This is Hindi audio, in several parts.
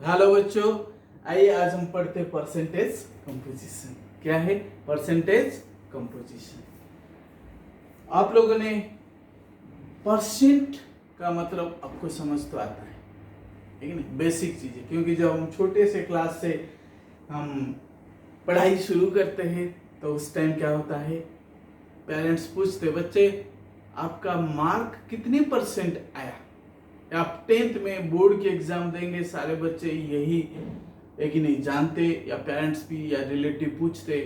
हेलो बच्चों, आइए आज हम पढ़ते हैं परसेंटेज कंपोजिशन। क्या है परसेंटेज कंपोजिशन? आप लोगों ने परसेंट का मतलब आपको समझ तो आता है, ठीक है ना? बेसिक चीजें, क्योंकि जब हम छोटे से क्लास से हम पढ़ाई शुरू करते हैं तो उस टाइम क्या होता है, पेरेंट्स पूछते बच्चे आपका मार्क कितने परसेंट आया। आप 10th में बोर्ड के एग्जाम देंगे, सारे बच्चे यही है कि नहीं जानते, या पेरेंट्स भी या रिलेटिव पूछते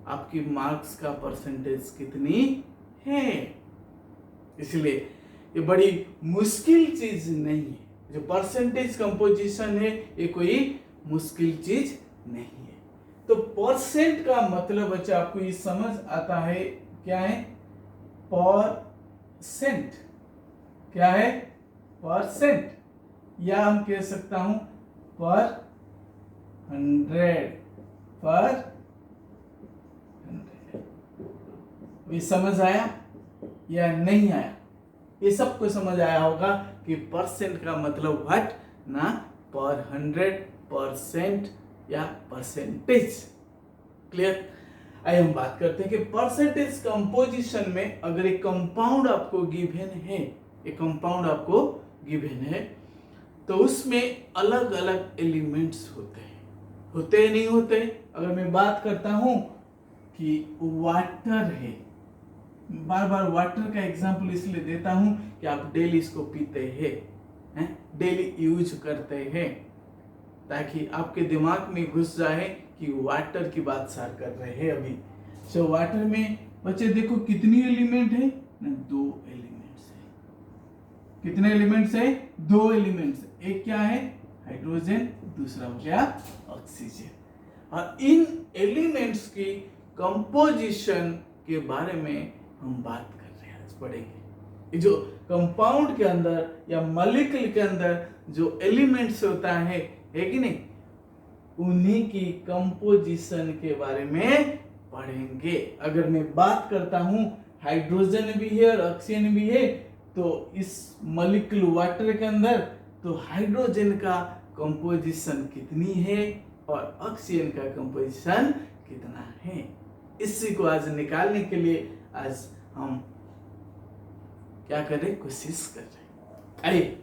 आपकी मार्क्स का परसेंटेज कितनी है। इसलिए ये बड़ी मुश्किल चीज नहीं है, जो परसेंटेज कंपोजिशन है ये कोई मुश्किल चीज नहीं है। तो परसेंट का मतलब बच्चा आपको ये समझ आता है, क्या है परसेंट, क्या है परसेंट, या हम कह सकता हूं पर 100, पर 100। ये समझ आया या नहीं आया? ये सबको समझ आया होगा कि परसेंट का मतलब व्हाट ना, पर 100% या परसेंटेज। क्लियर? आइए हम बात करते हैं कि परसेंटेज कंपोजिशन में अगर एक कंपाउंड आपको गिवन है, एक कंपाउंड आपको गिवन है, तो उसमें अलग अलग एलिमेंट्स होते हैं नहीं होते? अगर मैं बात करता हूं कि वाटर है, बार बार वाटर का एग्जांपल इसलिए देता हूं कि आप डेली इसको पीते हैं, डेली यूज करते हैं, ताकि आपके दिमाग में घुस जाए कि वाटर की बात सार कर रहे हैं अभी। सो वाटर में बच्चे देखो कितनी एलिमेंट है ना, 2 एलिमेंट्स है। कितने एलिमेंट्स है? 2 एलिमेंट्स। एक क्या है हाइड्रोजन, दूसरा हो गया ऑक्सीजन। और इन एलिमेंट्स की कंपोजिशन के बारे में हम बात कर रहे हैं, आज पढ़ेंगे। जो कंपाउंड के अंदर या मॉलिक्यूल के अंदर जो एलिमेंट्स होता है कि नहीं, उन्हीं की कंपोजिशन के बारे में पढ़ेंगे। अगर मैं बात करता हूं हाइड्रोजन भी है और ऑक्सीजन भी है, तो इस मॉलिक्यूल वाटर के अंदर तो हाइड्रोजन का कंपोजिशन कितनी है और ऑक्सीजन का कंपोजिशन कितना है, इसी को आज निकालने के लिए आज हम क्या कर रहे, कोशिश कर रहे हैं। आइए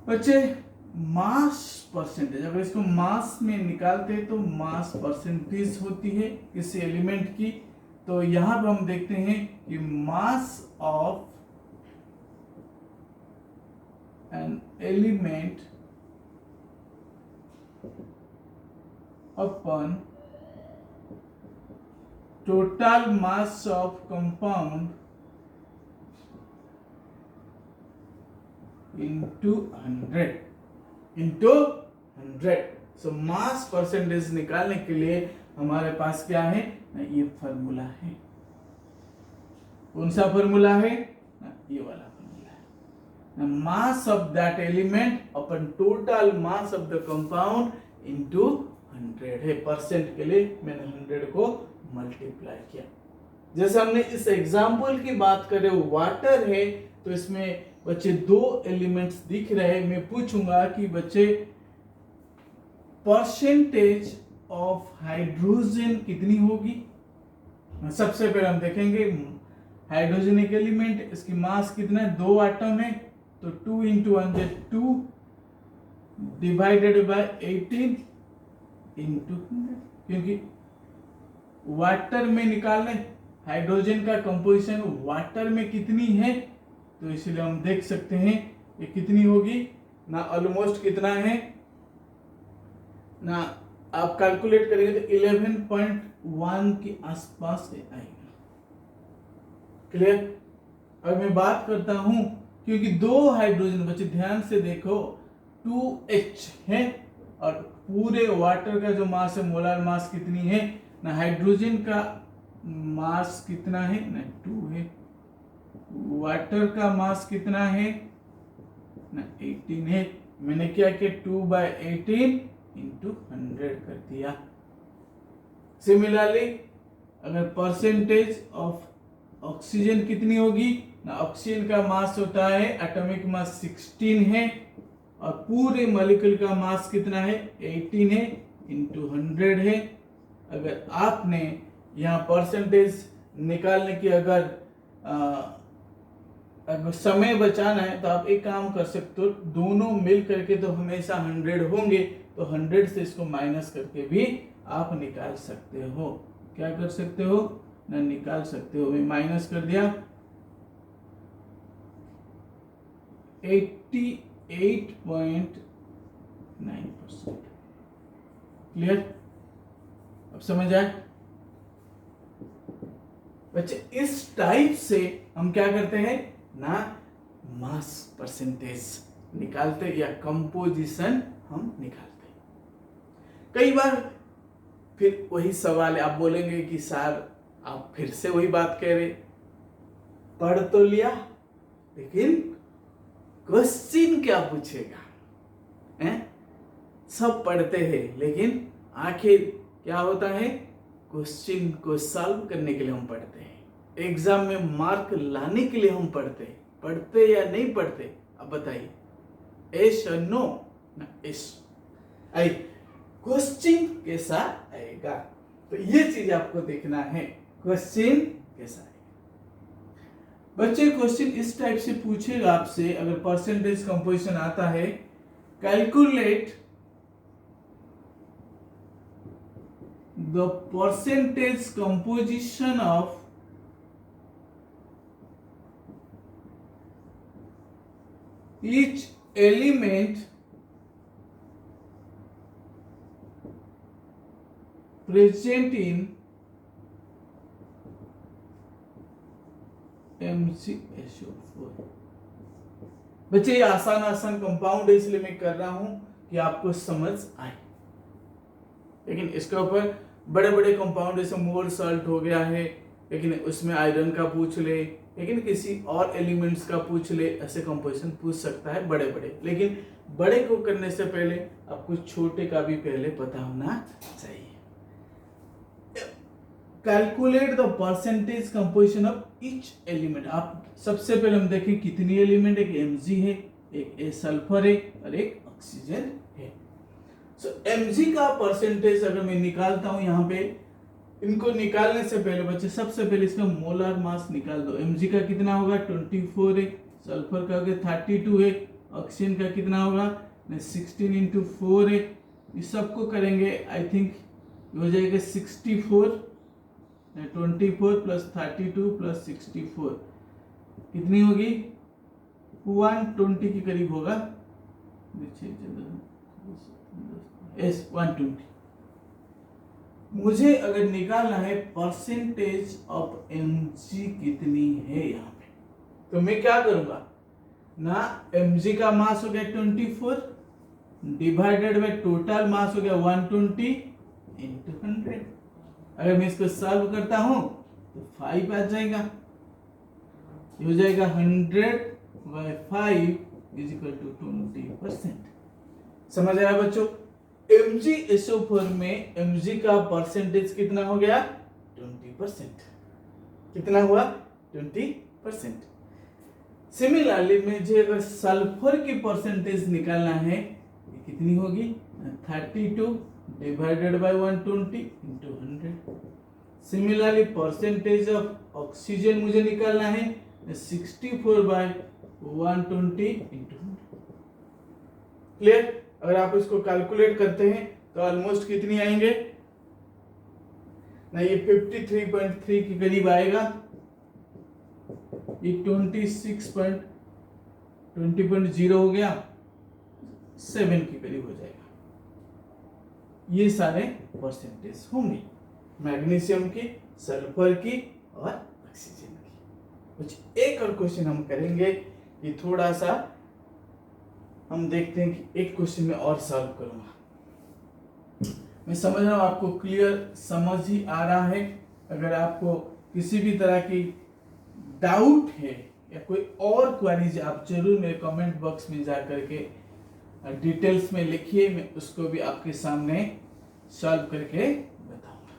बच्चे, मास परसेंटेज, अगर इसको मास में निकालते हैं तो मास परसेंटेज होती है किसी एलिमेंट की। तो यहां पर हम देखते हैं कि mass of an element upon total mass of compound into 100। So mass percentage निकालने के लिए हमारे पास क्या है ना, ये फॉर्मूला है। कौन सा फॉर्मूला है ना, ये वाला फॉर्मूला है। Mass of that element upon total mass of the compound into 100 है। परसेंट के लिए मैंने 100 को मल्टीप्लाई किया। जैसे हमने इस एग्जाम्पल की बात करें, वाटर है, तो इसमें बच्चे 2 एलिमेंट्स दिख रहे हैं। मैं पूछूंगा कि बच्चे परसेंटेज ऑफ हाइड्रोजन कितनी होगी। सबसे पहले हम देखेंगे हाइड्रोजन एक एलिमेंट, इसकी मास कितना है, 2 एटम है, तो 2 इंटू 100 2 डिवाइडेड बाय 18 इंटू 100, क्योंकि वाटर में निकालने हाइड्रोजन का कंपोजिशन वाटर में कितनी है, तो इसलिए हम देख सकते हैं ये कितनी होगी ना, ऑलमोस्ट कितना है ना, आप कैलकुलेट करेंगे तो 11.1 के आसपास आएगा। क्लियर? अब मैं बात करता हूं, क्योंकि 2 हाइड्रोजन, बच्चे ध्यान से देखो, 2H है और पूरे वाटर का जो मास है, मोलर मास कितनी है ना, हाइड्रोजन का मास कितना है ना, 2 है, वाटर का मास कितना है ना, 18 है। मैंने क्या किया, 2/18 इंटू 100 कर दिया। सिमिलरली अगर परसेंटेज ऑफ ऑक्सीजन कितनी होगी ना, ऑक्सीजन का मास होता है, एटॉमिक मास 16 है और पूरे मॉलिक्यूल का मास कितना है 18 है इंटू 100 है। अगर आपने यहाँ परसेंटेज निकालने की अगर समय बचाना है तो आप एक काम कर सकते हो, दोनों मिल करके तो हमेशा 100 होंगे, तो 100 से इसको माइनस करके भी आप निकाल सकते हो। क्या कर सकते हो ना, निकाल सकते हो। मैं माइनस कर दिया 88.9%। क्लियर? अब समझ आए बच्चे? इस टाइप से हम क्या करते हैं ना, मास परसेंटेज निकालते या कंपोजिशन हम निकालते। कई बार फिर वही सवाल है, आप बोलेंगे कि सर आप फिर से वही बात कह रहे, पढ़ तो लिया लेकिन क्वेश्चन क्या पूछेगा हैं? सब पढ़ते हैं लेकिन आखिर क्या होता है, क्वेश्चन को सॉल्व करने के लिए हम पढ़ते हैं, एग्जाम में मार्क लाने के लिए हम पढ़ते या नहीं पढ़ते? अब बताइए, एस और नो ना, एस आई क्वेश्चन कैसा आएगा, तो ये चीज आपको देखना है, क्वेश्चन कैसा आएगा। बच्चे क्वेश्चन इस टाइप से पूछेगा आपसे, अगर परसेंटेज कंपोजिशन आता है, calculate the percentage composition of each element present in MgSO4। बच्चे ये आसान कंपाउंड है इसलिए मैं कर रहा हूं कि आपको समझ आए, लेकिन इसके ऊपर बड़े बड़े कंपाउंड जैसे मोर साल्ट हो गया है, लेकिन उसमें आयरन का पूछ ले, लेकिन किसी और एलिमेंट्स का पूछ ले, ऐसे कंपोजिशन पूछ सकता है बड़े बड़े। लेकिन बड़े को करने से पहले आपको छोटे का भी पहले पता होना चाहिए। Calculate the percentage composition of each element. आप सबसे पहले हम देखें कितनी एलिमेंट, एक Mg है, एक सल्फर है और एक ऑक्सीजन है। सो Mg का परसेंटेज अगर मैं निकालता हूं यहाँ पे, इनको निकालने से पहले बच्चे सबसे पहले इसका मोलर मास निकाल दो। Mg का कितना होगा 24 है, सल्फर का 32 है, ऑक्सीजन का कितना होगा 16 इंटू 4 है। इस सबको करेंगे आई थिंक हो जाएगा 64, 24 प्लस 32 प्लस 64 कितनी होगी 120 के करीब होगा, 120। मुझे अगर निकालना है परसेंटेज ऑफ Mg कितनी है यहाँ पे, तो मैं क्या करूंगा ना, Mg का मास हो गया 24 डिवाइडेड बाय टोटल मास हो गया 120 इंटू 100। अगर मैं इसको सॉल्व करता हूं तो 5 आ जाएगा, ये हो जाएगा 100/5 इज इक्वल टू 20%। समझ आया बच्चों? MgSO4 में Mg का परसेंटेज कितना हो गया 20%। कितना हुआ 20%। सिमिलरली मुझे अगर सल्फर की परसेंटेज निकालना है, ये कितनी होगी 32 divided by 120 into 100। Similarly percentage of oxygen मुझे निकालना है 64/120 इंटू 100। क्लियर? अगर आप इसको कैलकुलेट करते हैं तो ऑलमोस्ट कितनी आएंगे ना, ये 53.3 के करीब आएगा, ये 20.0 हो गया, 7 के करीब हो जाएगा। ये सारे परसेंटेज होंगे मैग्नीशियम की, सल्फर की और ऑक्सीजन की। कुछ एक और क्वेश्चन हम करेंगे कि थोड़ा सा हम देखते हैं कि एक क्वेश्चन में और सॉल्व करूंगा। मैं समझ रहा हूं आपको क्लियर समझ ही आ रहा है। अगर आपको किसी भी तरह की डाउट है या कोई और क्वेरीज, आप जरूर मेरे कमेंट बॉक्स में जा करके डिटेल्स में लिखिए, मैं उसको भी आपके सामने सॉल्व करके बताऊंगा।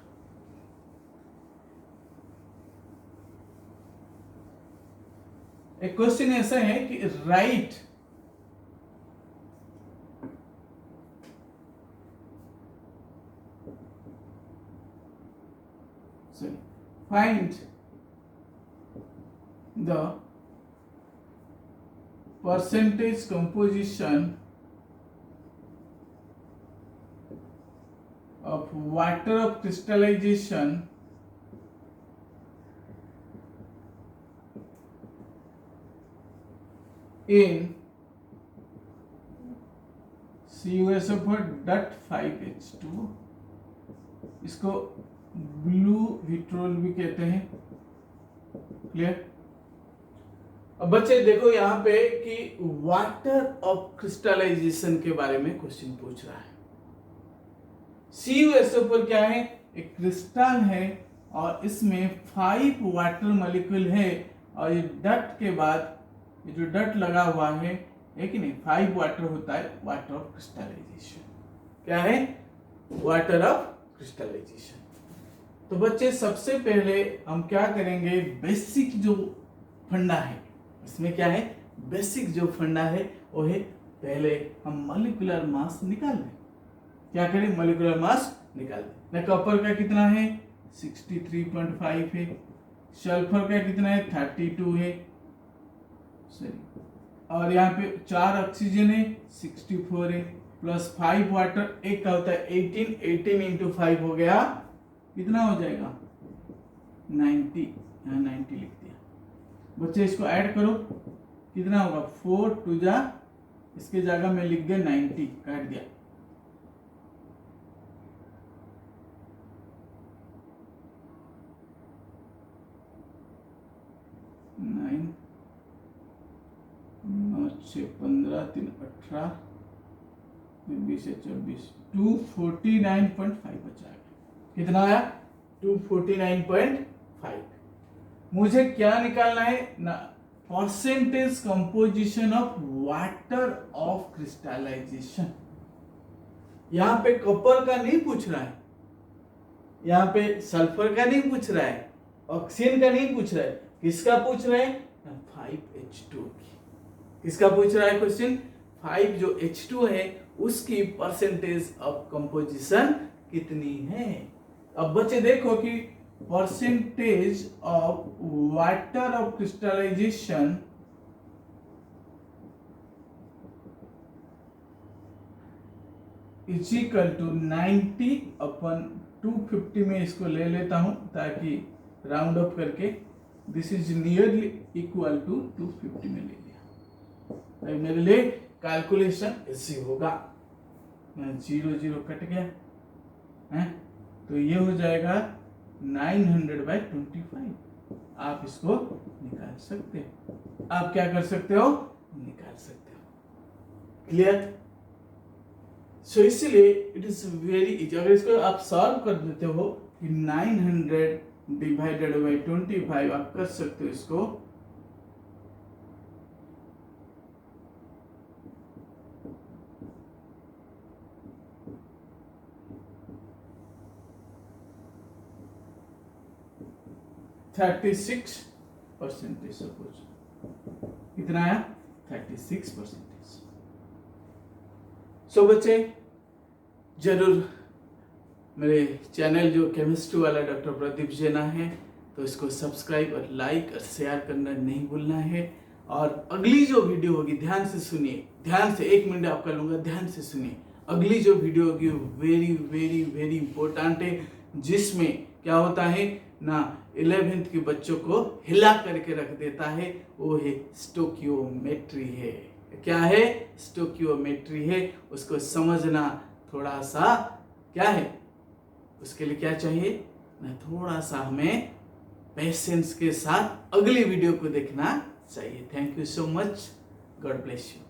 एक क्वेश्चन ऐसा है कि right sorry, find the percentage composition of water of crystallization in CuSO4.5H2, इसको ब्लू विट्रोल भी कहते हैं। क्लियर? अब बच्चे देखो यहाँ पे कि वाटर ऑफ क्रिस्टलाइजेशन के बारे में क्वेश्चन पूछ रहा है। CuSO4 क्या है? एक क्रिस्टल है और इसमें 5 वाटर मॉलिक्यूल है और ये डट के बाद ये जो डट लगा हुआ है कि नहीं, 5 वाटर होता है, वाटर ऑफ क्रिस्टलाइजेशन। क्या है? Water of crystallisation. तो बच्चे सबसे पहले हम क्या करेंगे, बेसिक जो फंडा है इसमें क्या है, बेसिक जो फंडा है वो है पहले हम मॉलिक्यूलर मास निकाल लें। क्या करें? मॉलिक्यूलर मास निकाल लें। कॉपर का कितना है? 63.5 है। सल्फर का कितना है? 32 है। सॉरी, और यहाँ पे 4 ऑक्सीजन है, 64 है, प्लस 5 वाटर, एक का होता है 18 इंटू 5 हो गया, कितना हो जाएगा? 90। यहाँ 90 लिख दिया। बच्चे इसको ऐड करो, कितना होगा? 4 2 जा, इसके जगह में लिख दिया 90, काट दिया। नाइन 9 6 15 3 18 20 24 249.5 बचा है। कितना आया? 249.5। मुझे क्या निकालना है ना? Percentage composition of water of crystallisation. यहां पे कॉपर का नहीं पूछ रहा है, यहां पे सल्फर का नहीं पूछ रहा है, ऑक्सीजन का नहीं पूछ रहा है, किसका पूछ रहा है? 5H2 की। किसका पूछ रहा है क्वेश्चन? 5 जो H2 है उसकी परसेंटेज ऑफ कंपोजिशन कितनी है। अब बच्चे देखो कि percentage of water of crystallisation is equal to 90/250 में इसको ले लेता हूं ताकि राउंड अप करके this is nearly equal to 250 में ले लिया। तो मेरे लिए कैलकुलेशन ऐसी होगा, 0 0 कट गया है, तो ये हो जाएगा 900/25। आप इसको निकाल सकते हो। आप क्या कर सकते हो? निकाल सकते हो। क्लियर? सो इसलिए इट इज वेरी इजी। अगर इसको आप सॉल्व कर देते हो कि 900/25 आप कर सकते हो इसको, %36 सपोज। कितना आया? 36%। सो बच्चे जरूर मेरे चैनल जो केमिस्ट्री वाला डॉक्टर प्रदीप जैना है तो इसको सब्सक्राइब और लाइक और शेयर करना नहीं भूलना है। और अगली जो वीडियो होगी ध्यान से सुनिए, ध्यान से 1 मिनट आपका लूंगा, ध्यान से सुनिए। अगली जो वीडियो होगी वेरी वेरी वेरी इंपॉर्टेंट है, जिसमें क्या होता है ना 11th के बच्चों को हिला करके रख देता है, वो है स्टोकियोमेट्री है। क्या है? स्टोकियोमेट्री है। उसको समझना थोड़ा सा क्या है, उसके लिए क्या चाहिए ना, थोड़ा सा हमें पेशेंस के साथ अगली वीडियो को देखना चाहिए। Thank you so much, God bless you.